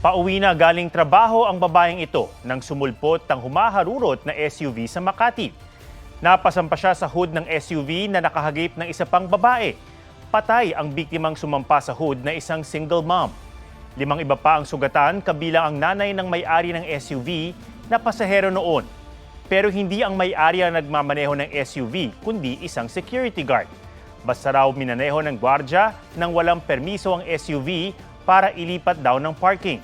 Pauwi na galing trabaho ang babaeng ito nang sumulpot ng humaharurot na SUV sa Makati. Napasampa siya sa hood ng SUV na nakahagip ng isa pang babae. Patay ang biktimang sumampa sa hood na isang single mom. 5 iba pa ang sugatan kabilang ang nanay ng may-ari ng SUV na pasahero noon. Pero hindi ang may-ari ang nagmamaneho ng SUV kundi isang security guard. Basta raw minaneho ng gwardya nang walang permiso ang SUV para ilipat daw ng parking.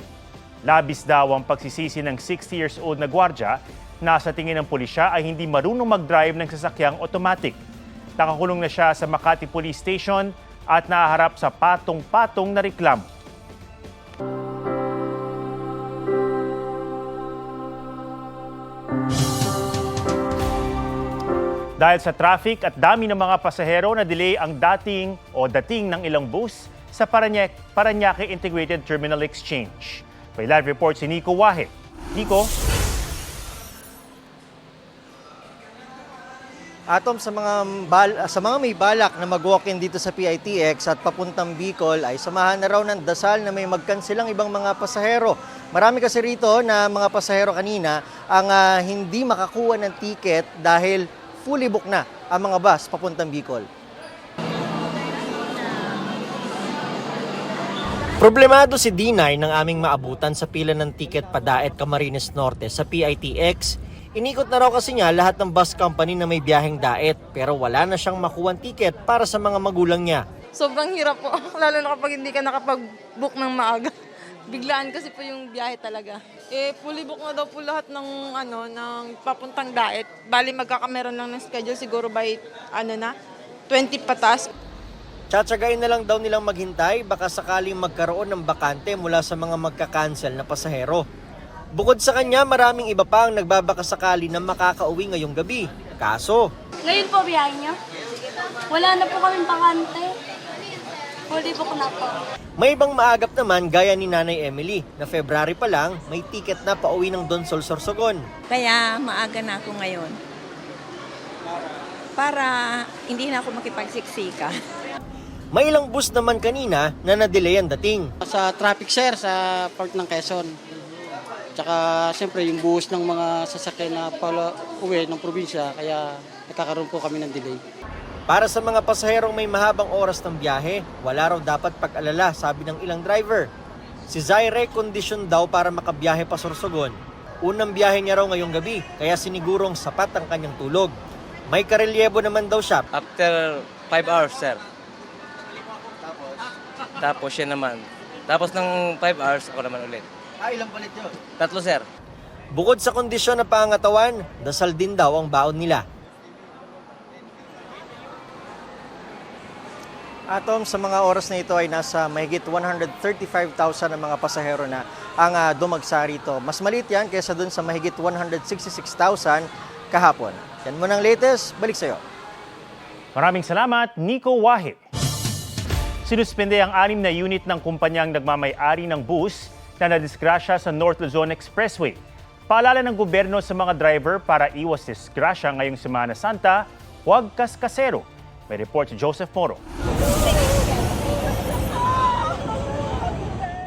Labis daw ang pagsisisi ng 60 years old na gwardya na sa tingin ng pulisya ay hindi marunong mag-drive ng sasakyang automatic. Nakakulong na siya sa Makati Police Station at nahaharap sa patong-patong na reklamo. Dahil sa traffic at dami ng mga pasahero na delay ang dating ng ilang bus sa Parañaque Integrated Terminal Exchange. May live report si Nico Wahid. Nico? Atom, sa mga may balak na mag-walk-in dito sa PITX at papuntang Bicol ay samahan na raw ng dasal na may magkansilang ibang mga pasahero. Marami kasi rito na mga pasahero kanina ang hindi makakuha ng ticket dahil fully book na ang mga bus papuntang Bicol. Problemado si Dinay ng aming maabutan sa pila ng ticket padaet Camarines Norte sa PITX. Inikot na raw kasi niya lahat ng bus company na may biyaheng daet pero wala na siyang makuwang ticket para sa mga magulang niya. Sobrang hirap po, lalo na kapag hindi ka nakapag-book ng maaga. Biglaan kasi po yung biyahe talaga. Fully book na daw po lahat ng papuntang daet. Bali magkakameron lang ng schedule siguro by 20 patas. Tsatsagayin na lang daw nilang maghintay baka sakaling magkaroon ng bakante mula sa mga magka-cancel na pasahero. Bukod sa kanya, maraming iba pa ang nagbabakasakali na makakauwi ngayong gabi. Kaso, Ngayon po biyahe niyo? Wala na po kaming bakante. Fully book na po. may ibang maagap naman gaya ni Nanay Emily na February pa lang may ticket na pauwi ng Donsol Sorsogon. Kaya maaga na ako ngayon. Para hindi na ako makipagsiksika. May ilang bus naman kanina na na-delay ang dating. Sa traffic sir, sa port ng Quezon. Tsaka siyempre yung buhos ng mga sasakyan na uwi ng probinsya, kaya nagkakaroon po kami ng delay. Para sa mga pasaherong may mahabang oras ng biyahe, wala raw dapat pag-alala, sabi ng ilang driver. Si Zaire kondisyon daw para makabiyahe pa Sorsogon. Unang biyahe niya raw ngayong gabi, kaya sinigurong sapat ang kanyang tulog. May karelyebo naman daw siya. After 5 hours, sir. Tapos siya naman. Tapos ng 5 hours, ako naman ulit. Ilang palit yun? 3, sir. Bukod sa kondisyon ng pangatawan, dasal din daw ang baon nila. Atom, sa mga oras na ito ay nasa mahigit 135,000 na mga pasahero na ang dumagsa rito. Mas maliit yan kaysa dun sa mahigit 166,000 kahapon. Yan mo ng latest, balik sa'yo. Maraming salamat, Nico Wahid. Sinuspende ang 6 na unit ng kumpanyang nagmamay-ari ng bus na nadisgrasya sa North Luzon Expressway. Paalala ng gobyerno sa mga driver para iwas disgrasya ngayong Semana Santa, huwag kaskasero. May report si Joseph Moro.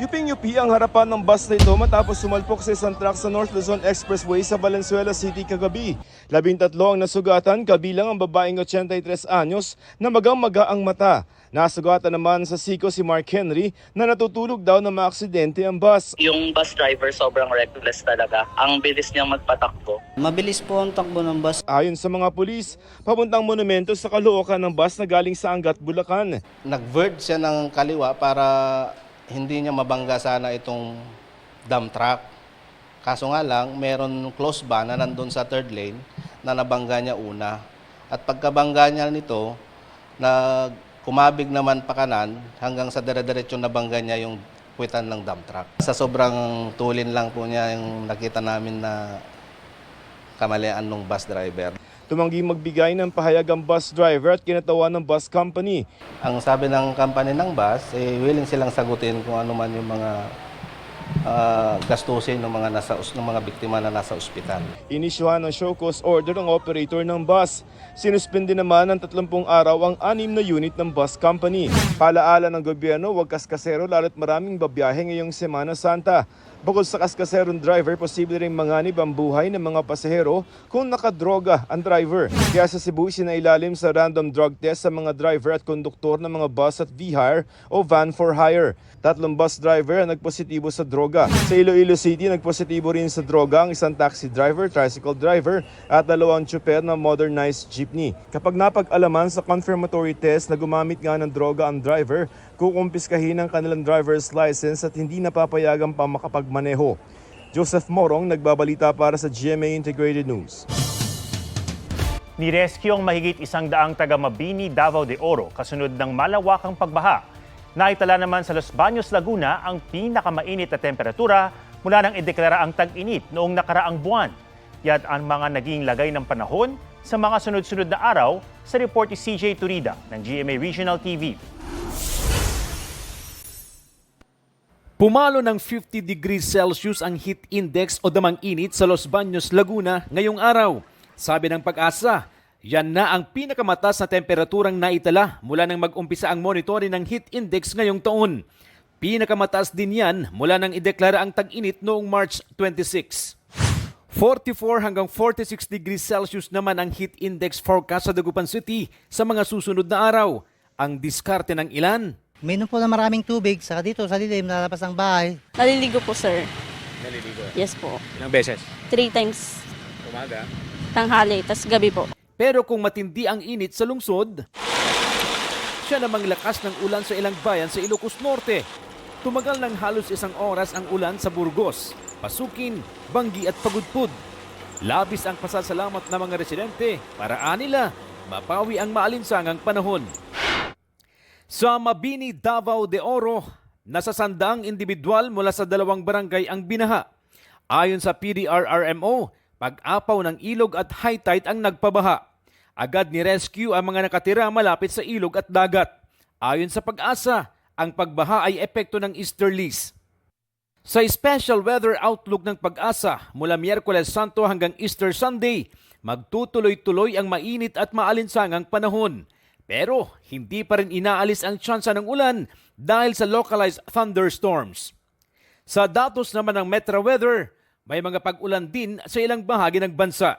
Yuping-yupi ang harapan ng bus na ito matapos sumalpok sa isang truck sa North Luzon Expressway sa Valenzuela City kagabi. 13 ang nasugatan kabilang ang babaeng 83 anyos na magang-maga ang mata. Nasugatan naman sa siko si Mark Henry na natutulog daw na maaksidente ang bus. Yung bus driver sobrang reckless talaga. Ang bilis niyang magpatakbo. Mabilis po ang takbo ng bus. Ayon sa mga pulis, papuntang monumento sa Caloocan ng bus na galing sa Angat, Bulacan. Nag-vert siya ng kaliwa para hindi niya mabangga sana itong dump truck. Kaso nga lang, meron close van na nandun sa third lane na nabangga niya una. At pagkabangga niya nito, kumabig naman pa kanan hanggang sa dire-diretso nabangga niya yung puwitan ng dump truck. Sa sobrang tulin lang po niya yung nakita namin na kamalian ng bus driver. Tumanggi magbigay ng pahayag ang bus driver at kinatawan ng bus company. Ang sabi ng company ng bus, willing silang sagutin kung ano man yung mga gastusin ng mga biktima na nasa ospital. Inisyuhan ng show cause order ang operator ng bus. Sinuspende naman ng 30 araw ang 6 na unit ng bus company. Paalaala ng gobyerno, huwag kaskasero lalo't maraming babiyahe ngayong Semana Santa. Bukod sa kaskaserong driver, posible ring manganib ang buhay ng mga pasahero kung nakadroga ang driver. Kaya sa Cebu, sinailalim sa random drug test sa mga driver at konduktor ng mga bus at V-Hire o van for hire. 3 bus driver ang nagpositibo sa droga. Sa Iloilo City, nagpositibo rin sa droga ang isang taxi driver, tricycle driver at 2 tsuper na modernized jeepney. Kapag napag-alaman sa confirmatory test na gumamit nga ng droga ang driver, kukumpiskahin ang kanilang driver's license at hindi napapayagan pa makapagmaneho. Joseph Morong, nagbabalita para sa GMA Integrated News. Nirescue ang mahigit 100 taga Mabini, Davao de Oro kasunod ng malawakang pagbaha. Naitala naman sa Los Baños, Laguna ang pinakamainit na temperatura mula nang ideklara ang tag-init noong nakaraang buwan. Yan ang mga naging lagay ng panahon sa mga sunod-sunod na araw sa report ni CJ Turida ng GMA Regional TV. Pumalo ng 50 degrees Celsius ang heat index o damang init sa Los Baños, Laguna ngayong araw. Sabi ng Pag-asa, yan na ang pinakamataas na temperaturang naitala mula nang mag-umpisa ang monitoring ng heat index ngayong taon. Pinakamataas din yan mula nang ideklara ang tag-init noong March 26. 44 hanggang 46 degrees Celsius naman ang heat index forecast sa Dagupan City sa mga susunod na araw. Ang diskarte ng ilan? Minom po na maraming tubig, saka dito sa dilim, nalabas ng bahay. Naliligo po, sir. Naliligo? Yes po. Ilang beses? 3 times. Umaga? Tanghali, tas gabi po. Pero kung matindi ang init sa lungsod, siya namang lakas ng ulan sa ilang bayan sa Ilocos Norte. Tumagal ng halos 1 oras ang ulan sa Burgos, Pasukin, Bangi at Pagudpud. Labis ang pasasalamat ng mga residente para anila mapawi ang maalinsangang panahon. Sa Mabini, Davao de Oro, nasa 100 individual mula sa 2 barangay ang binaha. Ayon sa PDRRMO, pag-apaw ng ilog at high tide ang nagpabaha. Agad ni-rescue ang mga nakatira malapit sa ilog at dagat. Ayon sa Pag-asa, ang pagbaha ay epekto ng easterlies. Sa special weather outlook ng Pag-asa, mula Miyerkules Santo hanggang Easter Sunday, magtutuloy-tuloy ang mainit at maalinsangang panahon. Pero hindi pa rin inaalis ang tsansa ng ulan dahil sa localized thunderstorms. Sa datos naman ng Metro Weather, may mga pag-ulan din sa ilang bahagi ng bansa.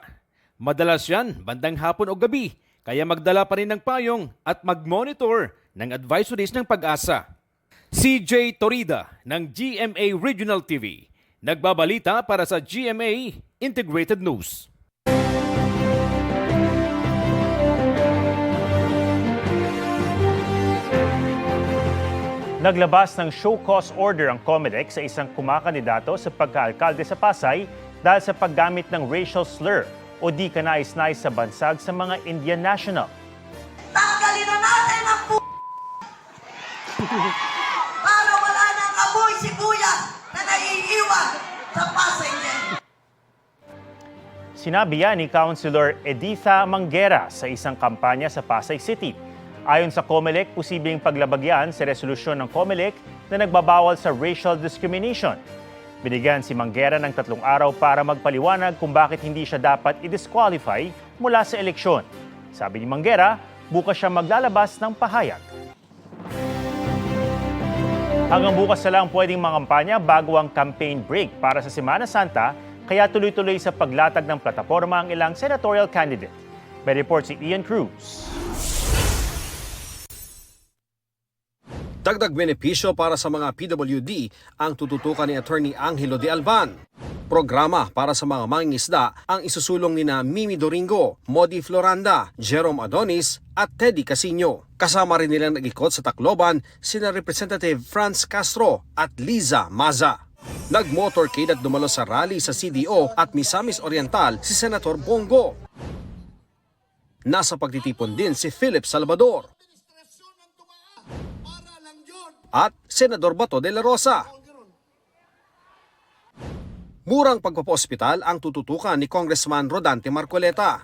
Madalas yan bandang hapon o gabi, kaya magdala pa rin ng payong at mag-monitor ng advisories ng Pag-asa. CJ Torida ng GMA Regional TV, nagbabalita para sa GMA Integrated News. Naglabas ng show cause order ang COMELEC sa isang kumakandidato sa pagkaalkalde sa Pasay dahil sa paggamit ng racial slur o di kanais-nais sa bansag sa mga Indian national. Tanggalin na natin ang para wala nang amoy sibuyas na naiiwan sa Pasay niya. Sinabi yan ni Councilor Editha Manguera sa isang kampanya sa Pasay City. Ayon sa COMELEC, posibleng paglabag yan sa resolusyon ng COMELEC na nagbabawal sa racial discrimination. Binigyan si Manguera ng 3 araw para magpaliwanag kung bakit hindi siya dapat i-disqualify mula sa eleksyon. Sabi ni Manguera, bukas siya maglalabas ng pahayag. Hanggang bukas na lang pwedeng mangampanya bago ang campaign break para sa Semana Santa, kaya tuloy-tuloy sa paglatag ng plataporma ang ilang senatorial candidate. May report si Ian Cruz. Dagdag benepisyo para sa mga PWD ang tututukan ni Attorney Angelo de Alban. Programa para sa mga mangingisda ang isusulong nina Mimi Doringo, Modi Floranda, Jerome Adonis at Teddy Casino. Kasama rin nilang nag-ikot sa Tacloban sina Representative Franz Castro at Liza Maza. Nag-motorcade at dumalo sa rally sa CDO at Misamis Oriental si Senator Bongo. Nasa pagtitipon din si Philip Salvador at Senador Bato de la Rosa. Murang pagpapaospital ang tututukan ni Congressman Rodante Marcoleta.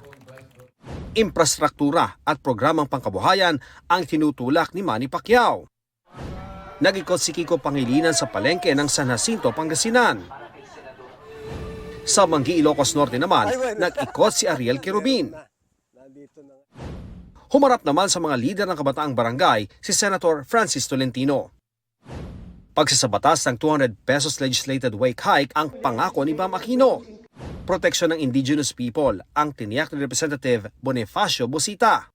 Infrastruktura at programang pangkabuhayan ang tinutulak ni Manny Pacquiao. Nag-ikot si Kiko Pangilinan sa palengke ng San Jacinto, Pangasinan. Sa Manggi, Ilocos Norte naman, nag-ikot si Ariel Querubin. Humarap naman sa mga lider ng kabataang barangay si Senator Francis Tolentino. Pagsasabatas ng 200 pesos legislated wage hike ang pangako ni Bam Aquino. Proteksyon ng indigenous people ang tiniyak ni Representative Bonifacio Busita.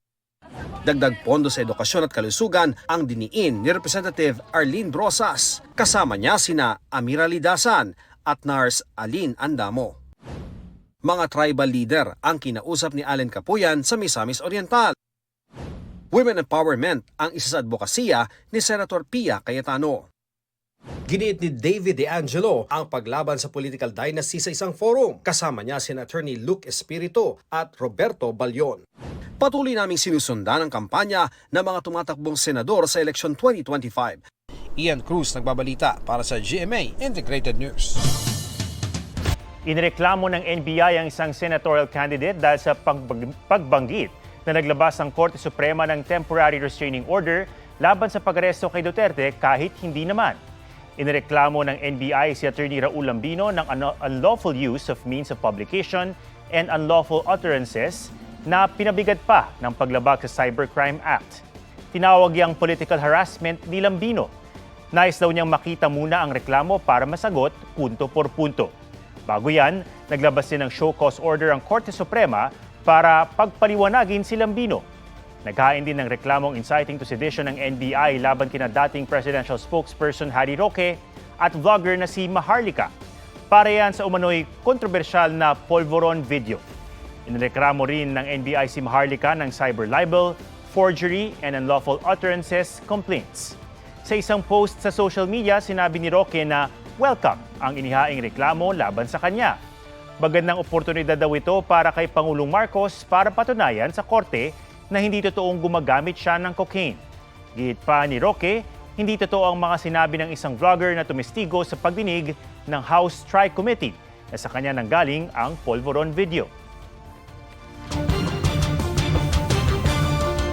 Dagdag pondo sa edukasyon at kalusugan ang diniin ni Representative Arlene Brosas. Kasama niya sina Amira Lidasan at Nars Alin Andamo. Mga tribal leader ang kinausap ni Allen Capuyan sa Misamis Oriental. Women empowerment ang isa sa advokasya ni Senator Pia Cayetano. Giniit ni David De Angelo ang paglaban sa political dynasty sa isang forum. Kasama niya si Attorney Luke Espiritu at Roberto Balyon. Patuloy naming sinusundan ang kampanya ng mga tumatakbong senador sa eleksyon 2025. Ian Cruz nagbabalita para sa GMA Integrated News. Inireklamo ng NBI ang isang senatorial candidate dahil sa pagbanggit na naglabas ang Korte Suprema ng temporary restraining order laban sa pag-aresto kay Duterte kahit hindi naman. Inireklamo ng NBI si Attorney Raul Lambino ng unlawful use of means of publication and unlawful utterances na pinabigat pa ng paglabag sa Cybercrime Act. Tinawag yang political harassment ni Lambino. Nais daw niyang makita muna ang reklamo para masagot punto por punto. Bago yan, naglabas din ng show cause order ang Korte Suprema para pagpaliwanagin si Lambino. Naghain din ng reklamong inciting to sedition ng NBI laban kina dating presidential spokesperson Harry Roque at vlogger na si Maharlika. Para yan sa umano'y kontrobersyal na polvoron video. Inireklamo rin ng NBI si Maharlika ng cyber libel, forgery, and unlawful utterances complaints. Sa isang post sa social media, sinabi ni Roque na welcome ang inihaing reklamo laban sa kanya. Magandang oportunidad daw ito para kay Pangulong Marcos para patunayan sa korte na hindi totoong gumagamit siya ng cocaine. Gihit pa ni Roque, hindi totoo ang mga sinabi ng isang vlogger na tumestigo sa pagdinig ng House Tri-Committee na sa kanya nanggaling ang polvoron video.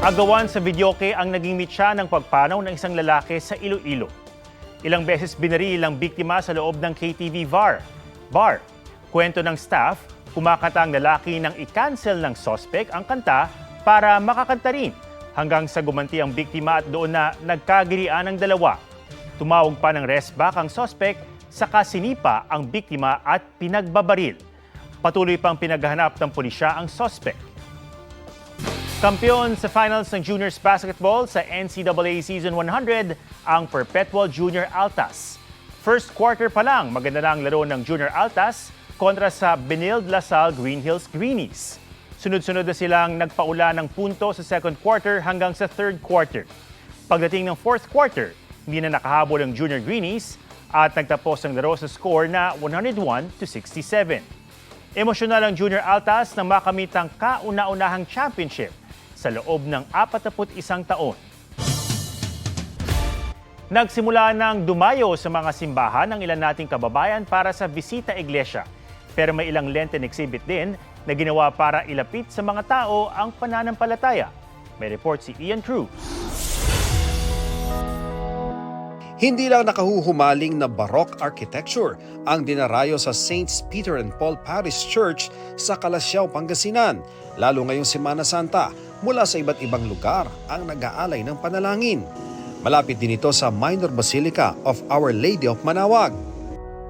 Agawan sa videoke ang naging mitya ng pagpanaw ng isang lalaki sa Iloilo. Ilang beses binaril ang biktima sa loob ng KTV bar. Kwento ng staff, kumakanta ang lalaki nang i-cancel ng suspect ang kanta para makakanta rin hanggang sa gumanti ang biktima at doon na nagkagirian ang dalawa. Tumawag pa ng restback ang suspect, saka sinipa ang biktima at pinagbabaril. Patuloy pang pinaghahanap ng pulisya ang suspect. Kampiyon sa finals ng juniors basketball sa NCAA Season 100 ang Perpetual Junior Altas. First quarter pa lang, maganda na ang laro ng Junior Altas kontra sa Benilde Lasal Green Hills Greenies. Sunod-sunod na silang nagpaula ng punto sa second quarter hanggang sa third quarter. Pagdating ng fourth quarter, hindi na nakahabol ang Junior Greenies at nagtapos ang laro sa score na 101-67. Emosyonal ang Junior Altas nang makamit ang kauna-unahang championship sa loob ng 41 taon. Nagsimula ng dumayo sa mga simbahan ng ilan nating kababayan para sa bisita iglesia. Pero may ilang Lenten exhibit din na ginawa para ilapit sa mga tao ang pananampalataya. May report si Ian Cruz. Hindi lang nakahuhumaling na Baroque architecture ang dinarayo sa Saints Peter and Paul Parish Church sa Calasiao, Pangasinan. Lalo ngayong Semana Santa, mula sa iba't ibang lugar ang nag-aalay ng panalangin. Malapit din ito sa Minor Basilica of Our Lady of Manawag.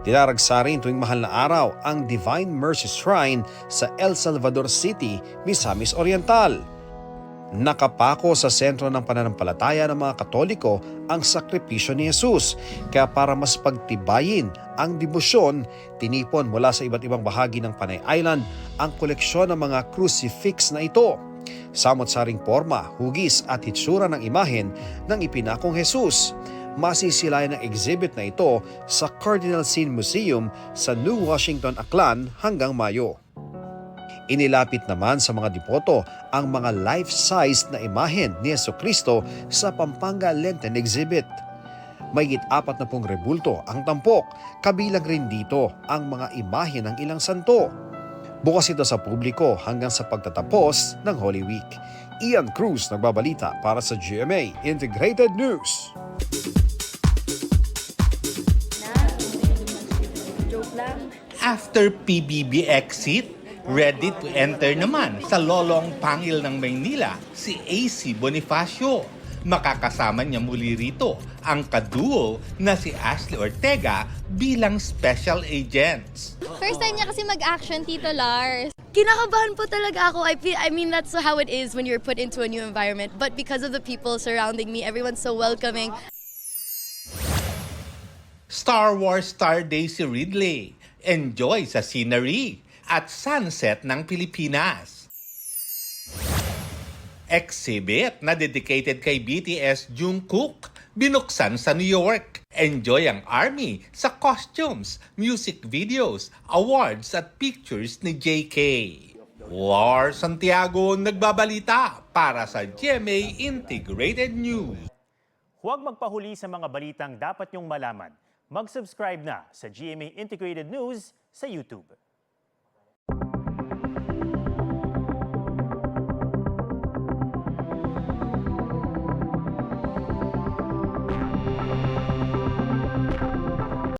Dinaragsa rin tuwing mahal na araw ang Divine Mercy Shrine sa El Salvador City, Misamis Oriental. Nakapako sa sentro ng pananampalataya ng mga Katoliko ang sakripisyo ni Jesus. Kaya para mas pagtibayin ang debosyon, tinipon mula sa iba't ibang bahagi ng Panay Island ang koleksyon ng mga crucifix na ito. Samot-saring porma, hugis at hitsura ng imahen ng ipinakong Jesus. Masisilayan ang exhibit na ito sa Cardinal Sin Museum sa New Washington, Aklan hanggang Mayo. Inilapit naman sa mga devoto ang mga life-size na imahen ni Jesucristo sa Pampanga Lenten exhibit. Mahigit 40 rebulto ang tampok, kabilang rin dito ang mga imahen ng ilang santo. Bukas ito sa publiko hanggang sa pagtatapos ng Holy Week. Ian Cruz nagbabalita para sa GMA Integrated News. lang. After PBB exit, ready to enter naman sa lolong pangil ng Maynila si AC Bonifacio. Makakasama niya muli rito ang kaduo na si Ashley Ortega bilang special agents. First time niya kasi mag-action, Tito Lars. Kinakabahan po talaga ako. I mean, that's how it is when you're put into a new environment. But because of the people surrounding me, everyone's so welcoming. Star Wars star Daisy Ridley. Enjoy sa scenery at sunset ng Pilipinas. Exhibit na dedicated kay BTS Jungkook binuksan sa New York. Enjoy ang ARMY sa costumes, music videos, awards at pictures ni JK. Lars Santiago nagbabalita para sa GMA Integrated News. Huwag magpahuli sa mga balitang dapat niyong malaman. Mag-subscribe na sa GMA Integrated News sa YouTube.